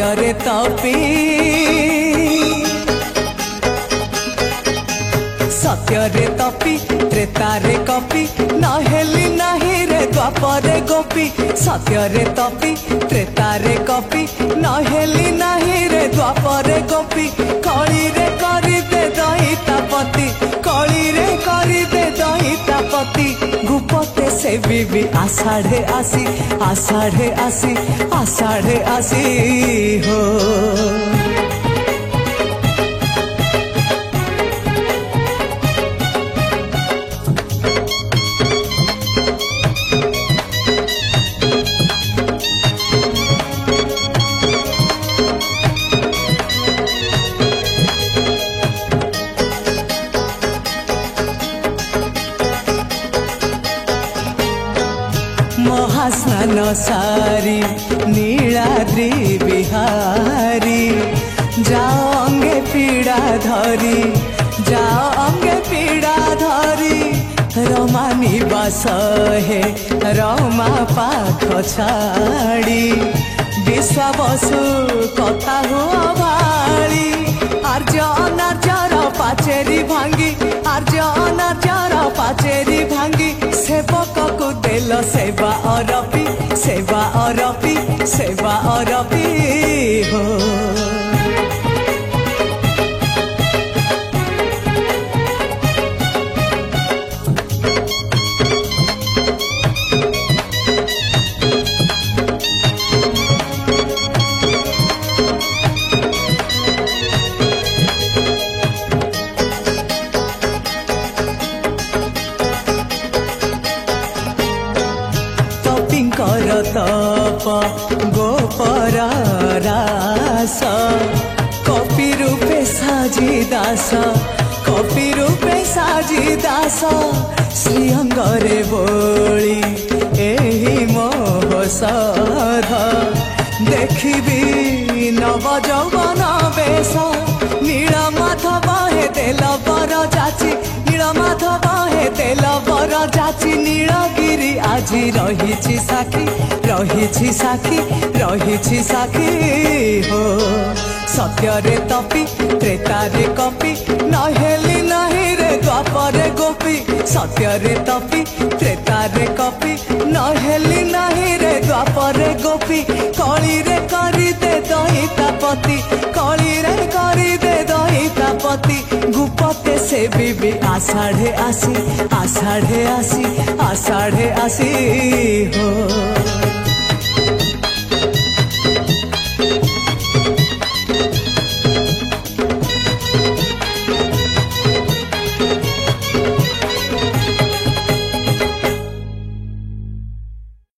सत्यरे तपी सत्यरे तपी त्रेतारे कपी नहेली नहीं रे द्वापरे गोपी सत्यरे तपी त्रेतारे कपी नहेली नहीं रे द्वापरे गोपी कली रे करी दे दहितापति कली रे करी दे दहितापति गुपते से बीबी आषाढ़े आसी आषाढ़े आसी आषाढ़े आसी हो महास्नान सारी नीलाद्री बिहारी जाओ अंगे पीड़ा धरी जाओ अंगे पीड़ा धरी रमा निवास हे रमा पाख छाड़ी विश्वाबसु कथा हुआ भाड़ी आर्य अनार्यर पाचेरी भांगी आर्य अनार्यर पाचेरी भांगी सेवक को देल सेवा अरपी सेवा अरपी सेवा अरपी हो तप गोपर रास कपि रूपे साजी दास कपि रूपे साजी दास श्रीअंगरे बोली एही मोहसध देखिबी नव यौवन बेश नील माधव हे देल बर जाची नील माधव हे देल बर जाची नीलगिरी आजी रही साखी रही साखी रही साखी हो सत्यरे तपी त्रेतारे कपी नहेली नहीं रे द्वापरे गोपी सत्यरे तपी त्रेतारे कपी नहेली नहीं रे द्वापरे गोपी कली रे करी दे दहितापति कली रे करी दे दहितापति गुपते से बीबी आषाढ़े आसी आषाढ़े आसी आषाढ़े आसी हो।